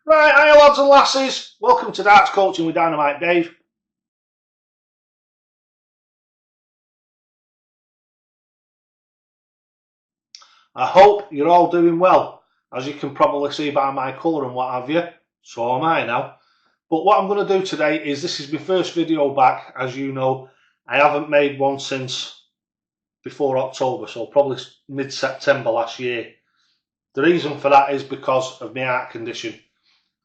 Right, hiya lads and lasses, welcome to Darts Coaching with Dynamite Dave. I hope you're all doing well. As you can probably see by my colour and what have you, so am I now. But what I'm going to do today is, this is my first video back. As you know, I haven't made one since before October, so probably mid-September last year. The reason for that is because of my heart condition.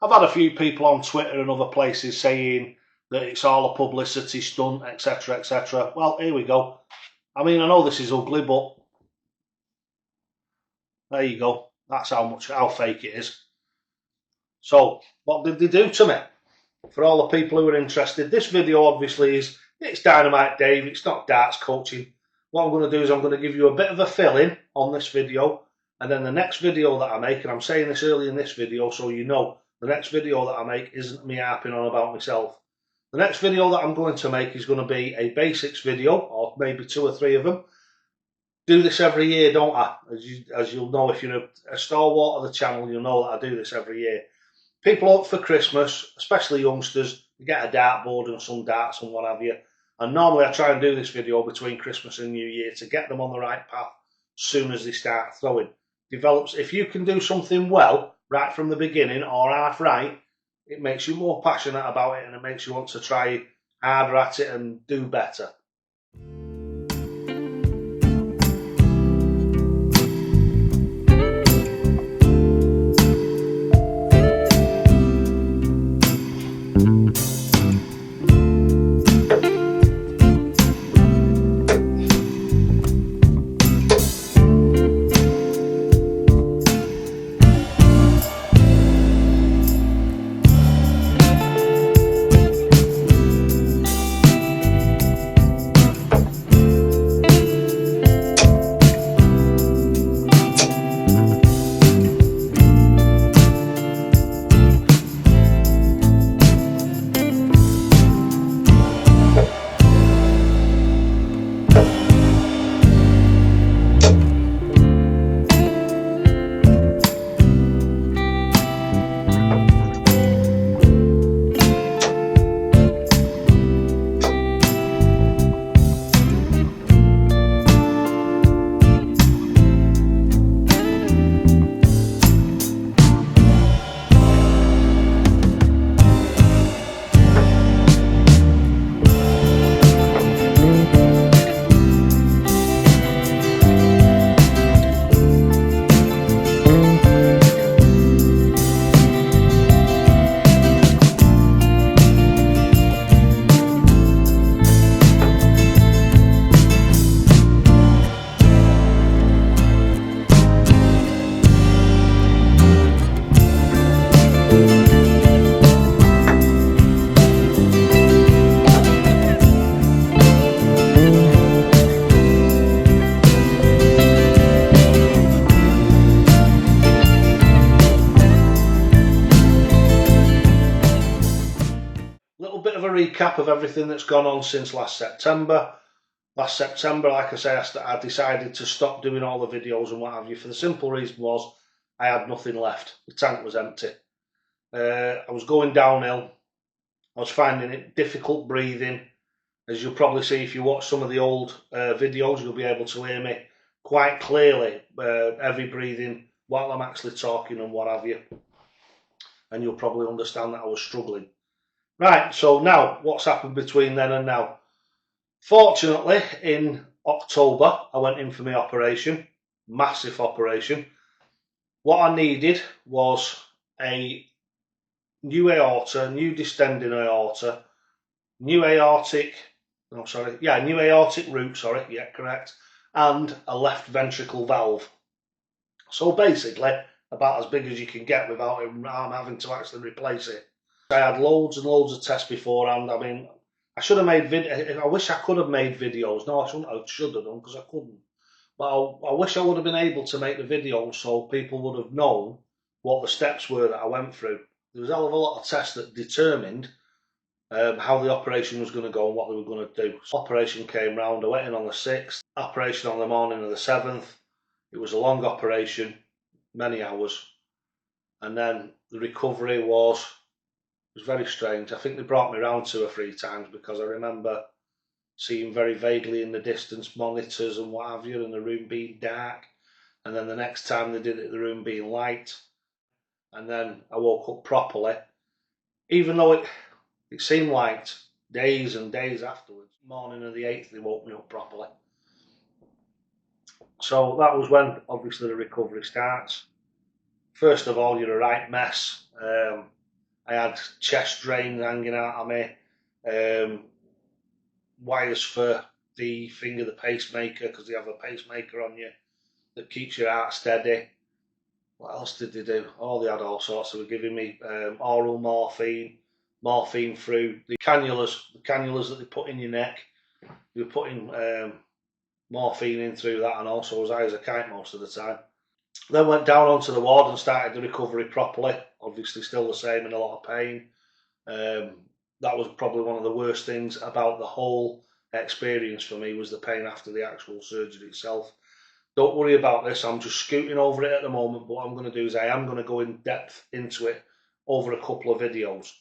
I've had a few people on Twitter and other places saying that it's all a publicity stunt, etc, etc. Well, here we go. I mean, I know this is ugly, but there you go. That's how fake it is. So, what did they do to me? For all the people who are interested, this video obviously it's Dynamite Dave, it's not darts coaching. What I'm going to do is I'm going to give you a bit of a fill-in on this video, and then the next video that I make, and I'm saying this early in this video so you know, the next video that I make isn't me harping on about myself. The next video that I'm going to make is going to be a basics video, or maybe 2 or 3 of them. Do this every year, don't I? As you'll know, if you're a stalwart of the channel, you'll know that I do this every year. People up for Christmas, especially youngsters, they get a dartboard and some darts and what have you. And normally I try and do this video between Christmas and New Year to get them on the right path as soon as they start throwing. Develops, if you can do something well right from the beginning or half right, it makes you more passionate about it and it makes you want to try harder at it and do better. Bit of a recap of everything that's gone on since last September. Last September, like I say, I decided to stop doing all the videos and what have you, for the simple reason was I had nothing left. The tank was empty. I was going downhill. I was finding it difficult breathing. As you'll probably see if you watch some of the old videos, you'll be able to hear me quite clearly, heavy breathing while I'm actually talking and what have you. And you'll probably understand that I was struggling. Right, so now, what's happened between then and now? Fortunately, in October, I went in for my operation, massive operation. What I needed was a new aorta, new distending aorta, new aortic root, correct, and a left ventricle valve. So basically, about as big as you can get without having to actually replace it. I had loads and loads of tests beforehand. I mean, I should have made I wish I could have made videos. No, I shouldn't. I should have done because I couldn't. But I wish I would have been able to make the videos so people would have known what the steps were that I went through. There was a hell of a lot of tests that determined how the operation was going to go and what they were going to do. So operation came round. I went in on the 6th. Operation on the morning of the 7th. It was a long operation, many hours. And then the recovery was very strange. I think they brought me around 2 or 3 times because I remember seeing very vaguely in the distance monitors and what have you, and the room being dark. And then the next time they did it, the room being light. And then I woke up properly, even though it seemed like days and days afterwards. Morning of the 8th, they woke me up properly. So that was when, obviously, the recovery starts. First of all, you're a right mess. I had chest drains hanging out of me, wires for the finger, the pacemaker, because they have a pacemaker on you that keeps your heart steady. What else did they do? Oh, they had all sorts. They were giving me oral morphine through the cannulas that they put in your neck. They were putting morphine in through that, and also was high as a kite most of the time. Then went down onto the ward and started the recovery properly. Obviously still the same, in a lot of pain. That was probably one of the worst things about the whole experience for me, was the pain after the actual surgery itself. Don't worry about this, I'm just scooting over it at the moment, but what I'm going to do is I am going to go in depth into it over a couple of videos.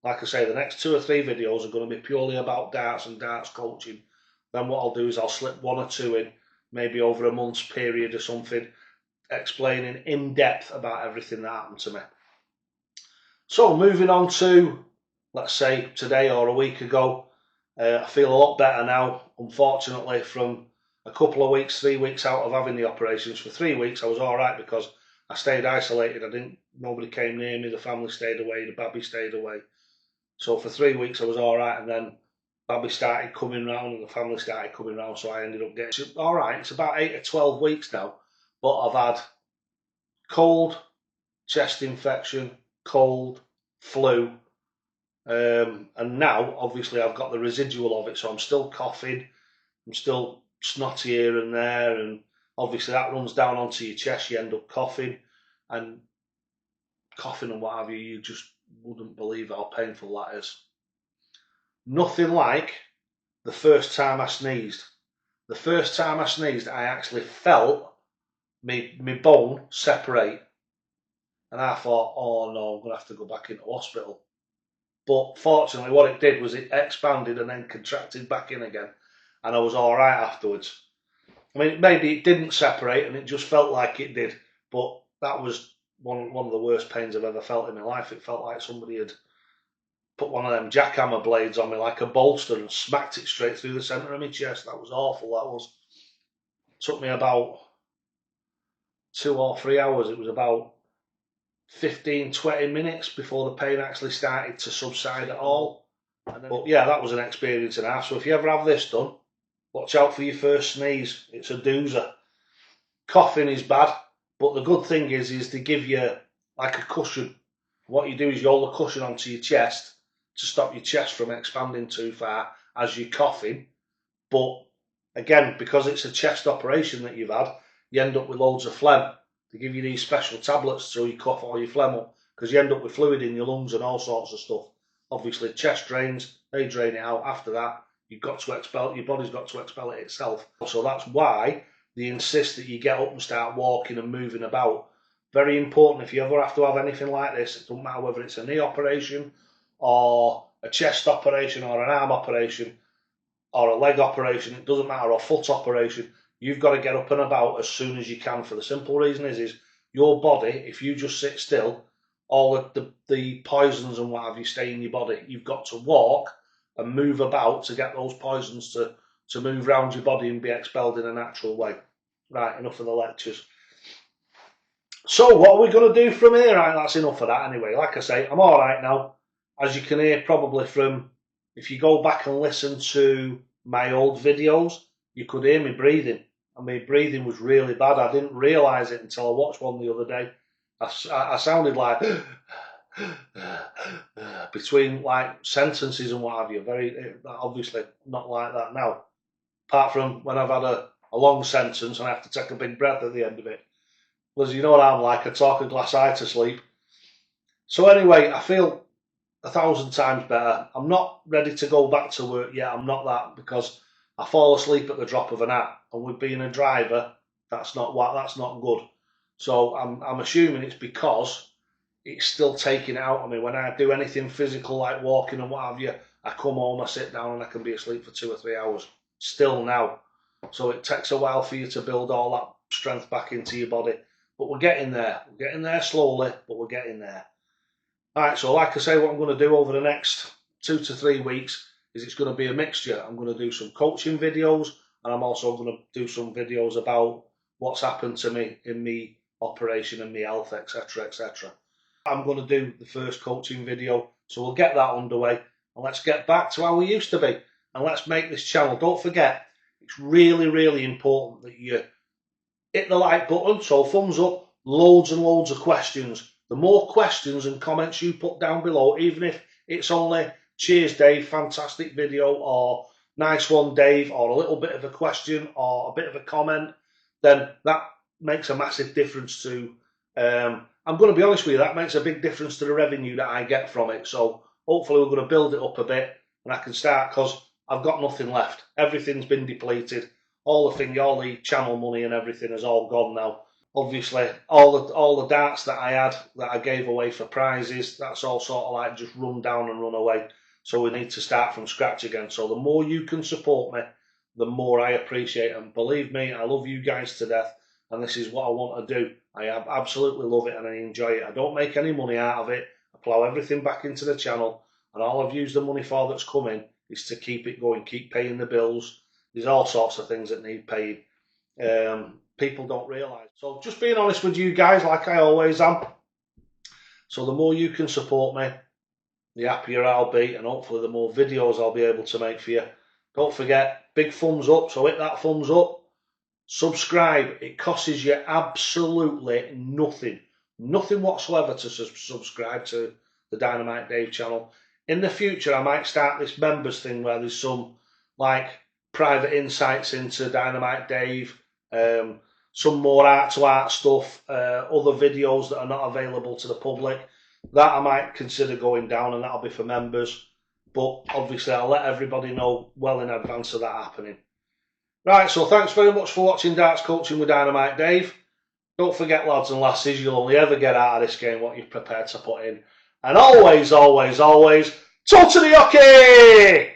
Like I say, the next 2 or 3 videos are going to be purely about darts and darts coaching. Then what I'll do is I'll slip 1 or 2 in, maybe over a month's period or something, explaining in depth about everything that happened to me. So moving on to, let's say, today or a week ago, I feel a lot better now. Unfortunately, from a couple of weeks, 3 weeks out of having the operations, for 3 weeks I was all right because I stayed isolated. Nobody came near me. The family stayed away. The baby stayed away. So for 3 weeks I was all right, and then baby started coming round and the family started coming round. So I ended up getting all right. It's about 8 or 12 weeks now, but I've had cold, chest infection, cold, flu, and now obviously I've got the residual of it. So I'm still coughing. I'm still snotty here and there, and obviously that runs down onto your chest. You end up coughing and what have you. You just wouldn't believe how painful that is. Nothing like the first time I sneezed. The first time I sneezed, I actually felt my bone separate, and I thought, oh no, I'm going to have to go back into hospital. But fortunately what it did was it expanded and then contracted back in again, and I was all right afterwards. I mean, maybe it didn't separate and it just felt like it did, but that was one of the worst pains I've ever felt in my life. It felt like somebody had put one of them jackhammer blades on me like a bolster and smacked it straight through the centre of my chest. That was awful, that was. It took me about 2 or 3 hours. It was about 15-20 minutes before the pain actually started to subside at all. But yeah, that was an experience and a half. So if you ever have this done, watch out for your first sneeze. It's a doozer. Coughing is bad, but the good thing is they give you like a cushion. What you do is you hold the cushion onto your chest to stop your chest from expanding too far as you're coughing. But again, because it's a chest operation that you've had, you end up with loads of phlegm. They give you these special tablets so you cough all your phlegm up, because you end up with fluid in your lungs and all sorts of stuff. Obviously, chest drains, they drain it out. After that, you've got to expel it. Your body's got to expel it itself. So that's why they insist that you get up and start walking and moving about. Very important. If you ever have to have anything like this, it doesn't matter whether it's a knee operation or a chest operation or an arm operation or a leg operation, it doesn't matter, or a foot operation, you've got to get up and about as soon as you can. For the simple reason is your body, if you just sit still, all of the poisons and what have you stay in your body. You've got to walk and move about to get those poisons to move around your body and be expelled in a natural way. Right, enough of the lectures. So what are we going to do from here? Right, that's enough of that anyway. Like I say, I'm all right now. As you can hear probably from, if you go back and listen to my old videos, you could hear me breathing. And my breathing was really bad. I didn't realise it until I watched one the other day. I sounded like between like sentences and what have you. Very obviously not like that now. Apart from when I've had a long sentence and I have to take a big breath at the end of it. Because you know what I'm like, I talk a glass eye to sleep. So anyway, I feel 1,000 times better. I'm not ready to go back to work yet. I'm not that, because I fall asleep at the drop of an hat, and with being a driver, that's not good. So I'm assuming it's because it's still taking it out of me. When I do anything physical like walking and what have you, I come home, I sit down and I can be asleep for 2 or 3 hours. Still now. So it takes a while for you to build all that strength back into your body. But we're getting there. We're getting there slowly, but we're getting there. Alright, so like I say, what I'm going to do over the next 2 to 3 weeks is it's going to be a mixture. I'm going to do some coaching videos, and I'm also going to do some videos about what's happened to me in me operation and me health, etc, etc. I'm going to do the first coaching video, so we'll get that underway, and let's get back to how we used to be, and let's make this channel. Don't forget, it's really, really important that you hit the like button, so thumbs up, loads and loads of questions. The more questions and comments you put down below, even if it's only cheers Dave, fantastic video, or nice one Dave, or a little bit of a question or a bit of a comment, then that makes a massive difference to, I'm going to be honest with you, that makes a big difference to the revenue that I get from it. So hopefully we're going to build it up a bit and I can start, because I've got nothing left. Everything's been depleted. All the channel money and everything is all gone now. Obviously, all the darts that I had, that I gave away for prizes, that's all sort of like just run down and run away. So we need to start from scratch again. So the more you can support me, the more I appreciate it. And believe me, I love you guys to death. And this is what I want to do. I absolutely love it and I enjoy it. I don't make any money out of it. I plough everything back into the channel. And all I've used the money for that's come in is to keep it going, keep paying the bills. There's all sorts of things that need paying. People don't realise. So just being honest with you guys, like I always am. So the more you can support me, the happier I'll be, and hopefully the more videos I'll be able to make for you. Don't forget, big thumbs up, so hit that thumbs up. Subscribe, it costs you absolutely nothing. Nothing whatsoever to subscribe to the Dynamite Dave channel. In the future, I might start this members thing where there's some like private insights into Dynamite Dave, some more art-to-art stuff, other videos that are not available to the public. That I might consider going down, and that'll be for members. But obviously, I'll let everybody know well in advance of that happening. Right, so thanks very much for watching Darts Coaching with Dynamite Dave. Don't forget, lads and lasses, you'll only ever get out of this game what you're prepared to put in. And always, always, always, totally okay!